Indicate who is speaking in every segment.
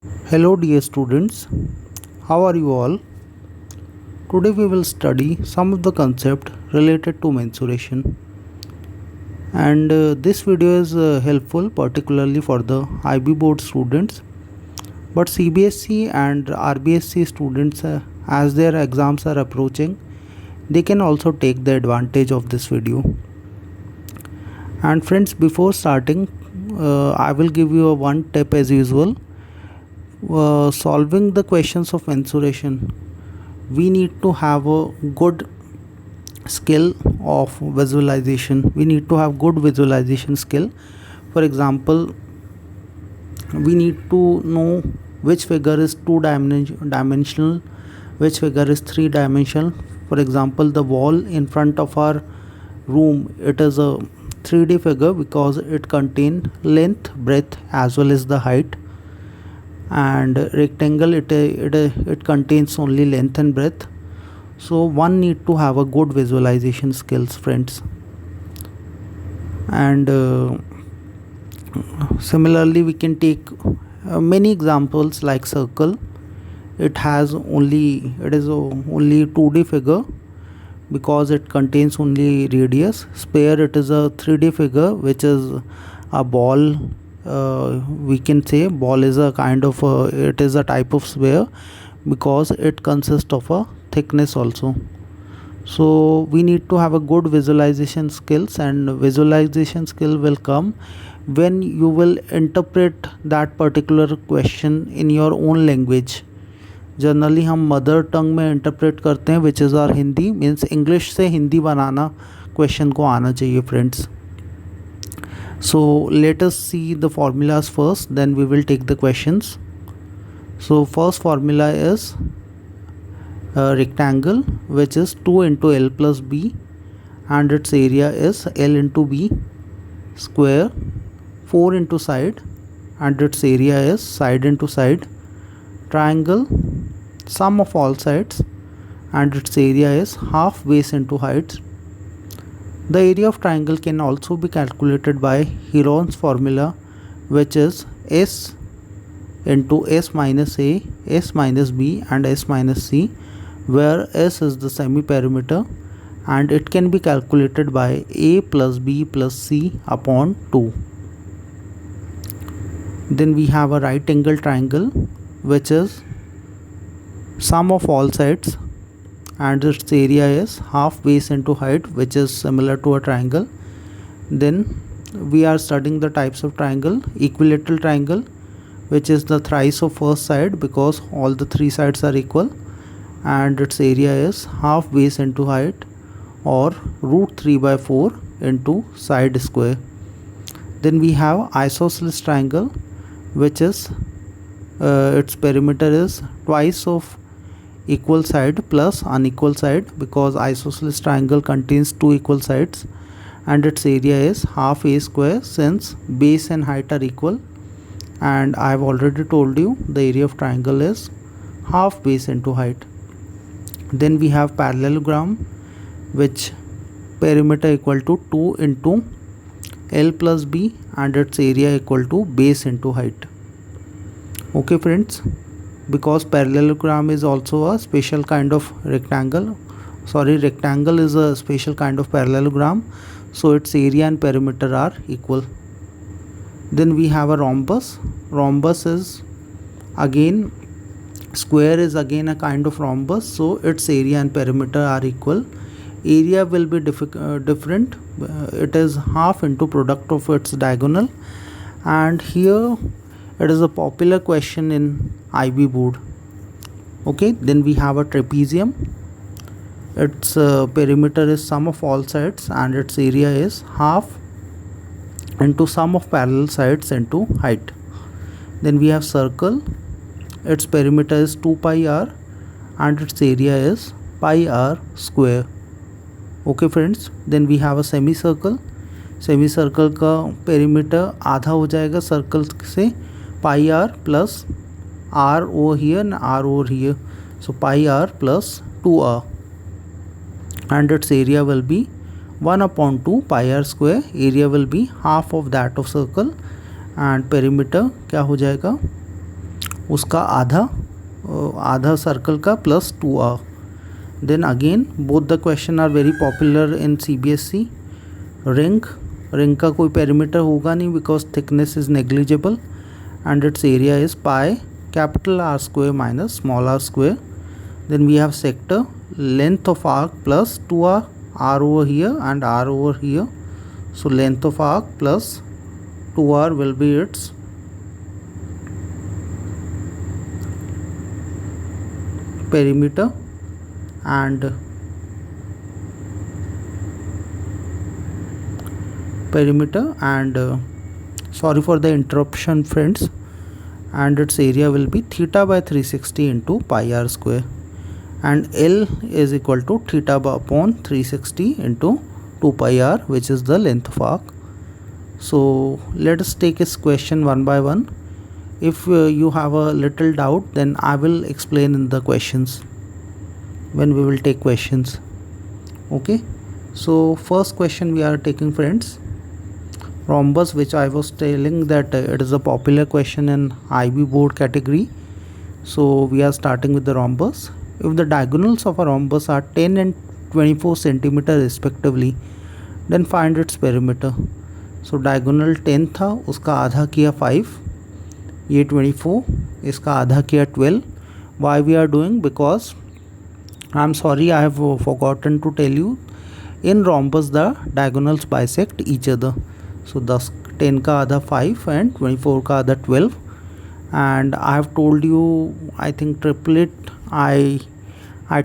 Speaker 1: Hello dear students, how are you all? Today we will study some of the concept related to mensuration and this video is helpful particularly for the IB board students but CBSE and RBSC students as their exams are approaching they can also take the advantage of this video. And friends, before starting I will give you a one tip as usual. Solving the questions of mensuration, we need to have a good skill of visualization. We need to have good visualization skill. For example, we need to know which figure is two dimensional, which figure is three dimensional. For example, the wall in front of our room, it is a 3D figure because it contains length, breadth as well as the height. And rectangle, it contains only length and breadth. So one need to have a good visualization skills, friends. And similarly we can take many examples like circle. It is only 2D figure because it contains only radius. Sphere, it is a 3D figure which is a ball. We can say ball is a kind of it is a type of sphere because it consists of a thickness also. So we need to have a good visualization skills, and visualization skill will come when you will interpret that particular question in your own language. Generally हम mother tongue में interpret करते हैं which is our Hindi, means English से हिंदी बनाना question को आना चाहिए friends. So let us see the formulas first, then we will take the questions. So first formula is a rectangle which is 2 into L plus B and its area is L into B, square 4 into side and its area is side into side. Triangle, sum of all sides and its area is half base into height. The area of triangle can also be calculated by Heron's formula, which is S into S minus A, S minus B and S minus C, where S is the semi-perimeter and it can be calculated by A plus B plus C upon 2. Then we have a right angle triangle which is sum of all sides and its area is half base into height, which is similar to a triangle. Then we are studying the types of triangle. Equilateral triangle, which is the thrice of first side because all the three sides are equal and its area is half base into height or root 3 by 4 into side square. Then we have isosceles triangle, which is its perimeter is twice of equal side plus unequal side because isosceles triangle contains two equal sides and its area is half a square since base and height are equal, and I have already told you the area of triangle is half base into height. Then we have parallelogram, which perimeter equal to 2 into L plus B and its area equal to base into height. Okay friends, because parallelogram is also a special kind of rectangle is a special kind of parallelogram, so its area and perimeter are equal. Then we have a rhombus. Rhombus is again, square is again a kind of rhombus, so its area and perimeter are equal. Area will be different, it is half into product of its diagonal, and here it is a popular question in IB board. Okay, then we have a trapezium. Its perimeter is sum of all sides and its area is half into sum of parallel sides into height. Then we have circle. Its perimeter is 2 pi r and its area is pi r square. Okay friends, then we have a semicircle. Semicircle का perimeter आधा हो जाएगा circle से, pi r plus r over here and r over here, so pi r plus 2r, and its area will be 1 upon 2 pi r square. Area will be half of that of circle and perimeter क्या हो जाएगा उसका आधा circle का plus 2r. Then again both the question are very popular in CBSE. Ring का कोई perimeter होगा नहीं because thickness is negligible and its area is pi capital R square minus small r square. Then we have sector, length of arc plus 2r, r over here and r over here. So length of arc plus 2r will be its perimeter. And sorry for the interruption friends, and its area will be theta by 360 into pi r square, and L is equal to theta upon 360 into 2 pi r, which is the length of arc. So let us take this question one by one. If you have a little doubt, then I will explain in the questions when we will take questions. Okay, so first question we are taking friends, rhombus, which I was telling that it is a popular question in IB board category. So we are starting with the rhombus. If the diagonals of a rhombus are 10 and 24 centimeter respectively, then find its perimeter. So diagonal 10 था, उसका आधा किया 5, ये 24, इसका आधा किया 12. Why we are doing? Because I'm sorry, I have forgotten to tell you, in rhombus the diagonals bisect each other. So 10 का आधा 5 and 24 का आधा 12. And I have told you, I think triplet, I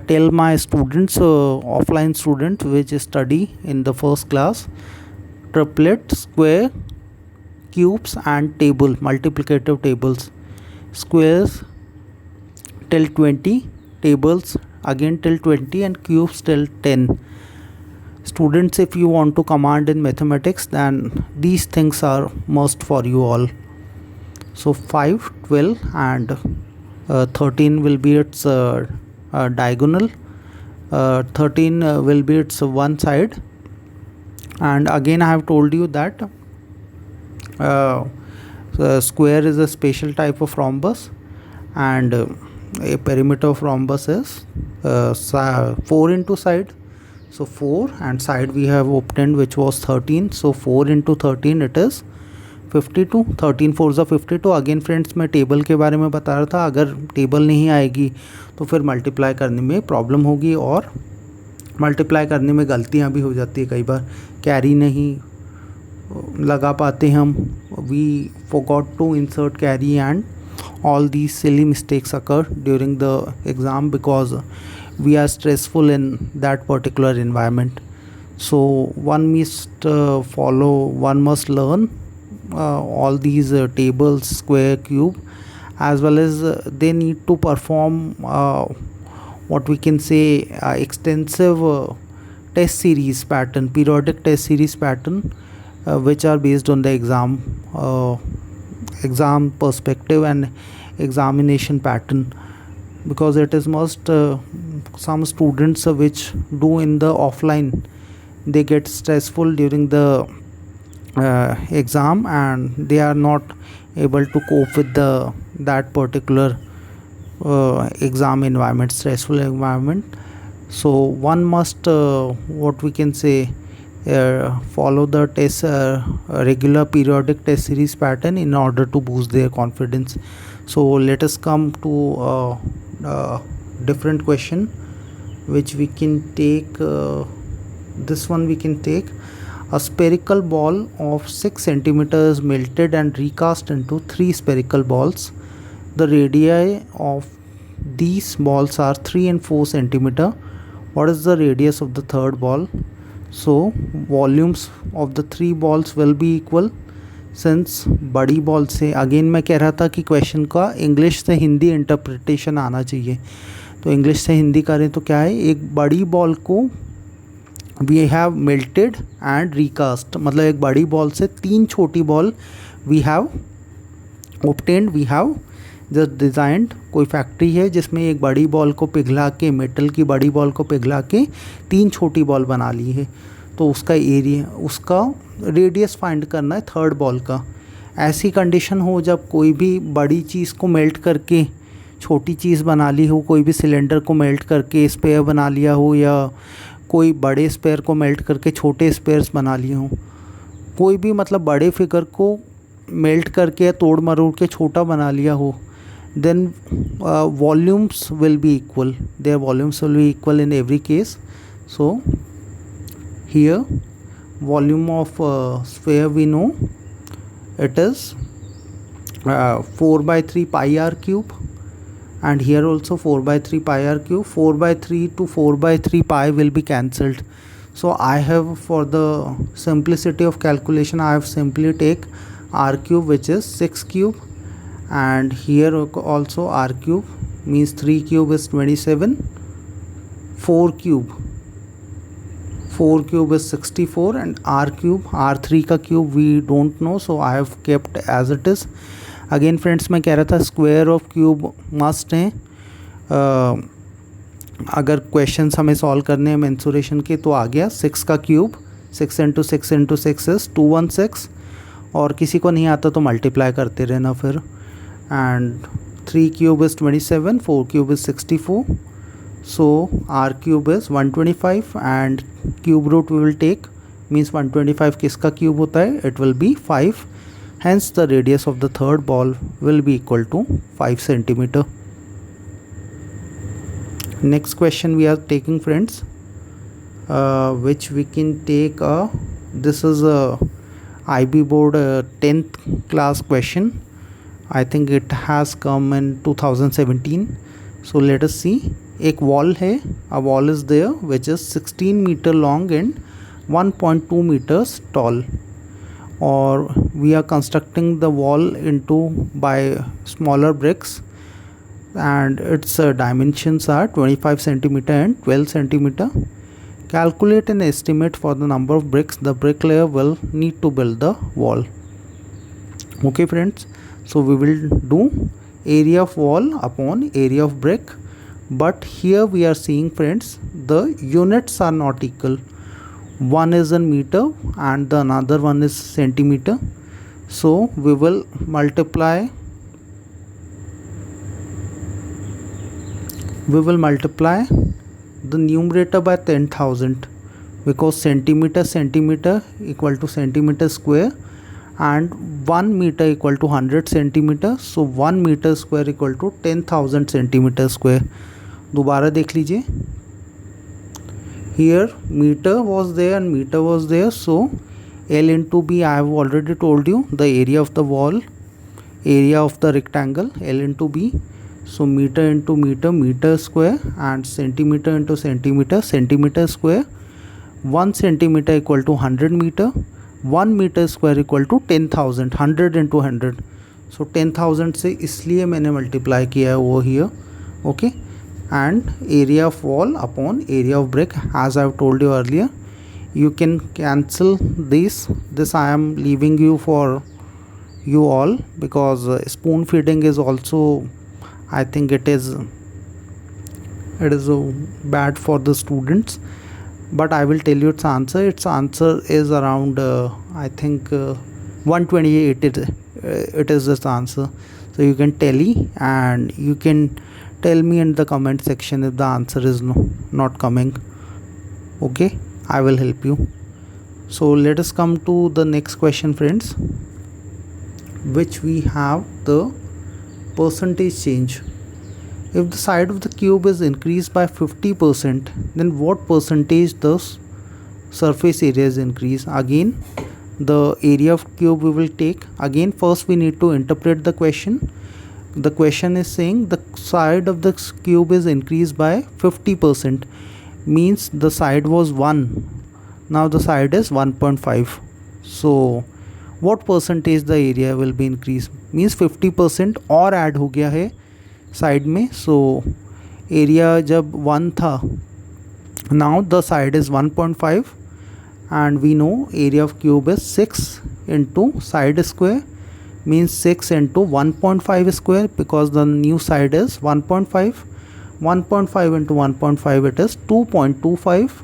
Speaker 1: tell my students, offline students which study in the first class, triplet, square, cubes and table, multiplicative tables. Squares till 20, tables again till 20 and cubes till 10. Students, if you want to command in mathematics, then these things are must for you all. So 5, 12 and 13 will be its diagonal. 13 will be its one side. And again I have told you that square is a special type of rhombus, and a perimeter of rhombus is 4 into side. So 4 and side we have obtained which was 13. So 4 into 13 it is 52. 13 4 is 52. Again friends मैं table के बारे में बता रहा था, अगर table नहीं आएगी तो फिर मल्टीप्लाई करने में प्रॉब्लम होगी और मल्टीप्लाई करने में गलतियां भी हो जाती है, कई बार कैरी नहीं लगा पाते हम, we forgot to insert carry and all these silly mistakes occur during the exam because we are stressful in that particular environment. So one must learn all these tables, square, cube, as well as they need to perform what we can say extensive test series pattern, periodic test series pattern, which are based on the exam perspective and examination pattern, because it is must some students which do in the offline, they get stressful during the exam and they are not able to cope with that particular exam environment, stressful environment. So one must what we can say follow the test regular periodic test series pattern in order to boost their confidence. So let us come to different question which we can take. This one we can take: a spherical ball of 6 centimeters melted and recast into 3 spherical balls. The radii of these balls are 3 and 4 centimeter. What is the radius of the third ball? So volumes of the 3 balls will be equal. Since बड़ी ball से, again मैं कह रहा था कि question का English से Hindi interpretation आना चाहिए, तो इंग्लिश से हिंदी करें तो क्या है, एक बड़ी बॉल को we have melted and recast, मतलब एक बड़ी बॉल से 3 छोटी ball we have obtained, we have just designed. कोई फैक्ट्री है जिसमें एक बड़ी बॉल को पिघला के, मेटल की बड़ी बॉल को पिघला के 3 छोटी बॉल बना ली है, तो उसका एरिया, उसका रेडियस फाइंड करना है थर्ड बॉल का। ऐसी कंडीशन हो जब कोई भी बड़ी चीज़ को मेल्ट करके छोटी चीज़ बना ली हो, कोई भी सिलेंडर को मेल्ट करके स्पेयर बना लिया हो, या कोई बड़े स्पेयर को मेल्ट करके छोटे स्पेयर्स बना लिए हों, कोई भी मतलब बड़े फिगर को मेल्ट करके या तोड़ मरोड़ के छोटा बना लिया हो, then volumes will be equal, their volumes will be equal in every case. So here volume of sphere we know it is 4 by 3 pi r cube, and here also 4 by 3 pi r cube. 4 by 3 to 4 by 3 pi will be cancelled. So I have, for the simplicity of calculation, I have simply take r cube, which is 6 cube, and here also r cube means 3 cube is 27, 4 cube is 64, and r cube, r3 का cube we don't know, so I have kept as it is. Again friends मैं कह रहा था square of cube must हैं अगर questions हमें solve करने हैं मेंसुरेशन के, तो आ गया 6 का क्यूब, 6 इंटू 6 इंटू 6 इज़ 216, और किसी को नहीं आता तो मल्टीप्लाई करते रहना फिर, and 3 cube is 27, 4 cube is 64, so r cube is 125, and cube root we will take, means 125 किसका क्यूब होता है, it will be 5, hence the radius of the third ball will be equal to 5 centimeter. Next question we are taking, friends, which we can take this is a IB board 10th class question. I think it has come in 2017. So let us see. एक wall है, a wall is there which is 16 meter long and 1.2 meters tall, or we are constructing the wall into by smaller bricks, and its dimensions are 25 centimeter and 12 centimeter. Calculate an estimate for the number of bricks the bricklayer will need to build the wall. Okay friends, so we will do area of wall upon area of brick, but here we are seeing, friends, the units are not equal. One is in meter and the another one is centimeter, so we will multiply the numerator by 10,000, because centimeter equal to centimeter square and 1 meter equal to 100 centimeter, so 1 meter square equal to 10,000 centimeter square. दोबारा देख लीजिए, here meter was there and meter was there, so L into B, I have already told you the area of the wall, area of the rectangle, L into B, so meter into meter, meter square, and centimeter into centimeter, centimeter square. 1 centimeter equal to 100 meter, 1 meter square equal to 10,000, 100 into 100, so 10,000 से इसलिए मैंने multiply किया है वो here. Okay, and area of wall upon area of brick, as I have told you earlier. You can cancel this I am leaving you for you all, because spoon feeding is also, I think it is bad for the students, but I will tell you its answer. Its answer is around I think 128. It is this answer, so you can tally and you can tell me in the comment section if the answer is not coming. Okay, I will help you. So let us come to the next question, friends, which we have the percentage change. If the side of the cube is increased by 50%, then what percentage the surface area is increased? Again, the area of cube we will take. Again, first we need to interpret the question. The question is saying the side of the cube is increased by 50%, means the side was 1, now the side is 1.5. So what percentage the area will be increased, means 50% और add हो गया है side में. So area जब 1 था, now the side is 1.5, and we know area of cube is 6 into side square, means 6 into 1.5 square, because the new side is 1.5. 1.5 into 1.5 it is 2.25,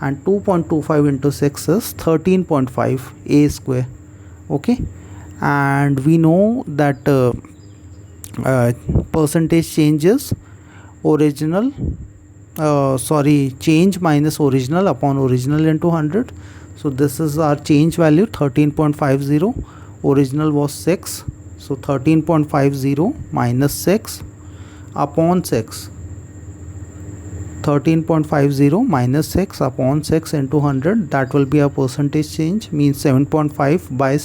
Speaker 1: and 2.25 into 6 is 13.5 a square. Okay, and we know that percentage changes original change minus original upon original into 100. So this is our change value 13.50. Original was 6, so 13.50 minus 6 upon 6. 13.50 minus 6 upon 6 into 100, that will be a percentage change, means 7.5 by 6.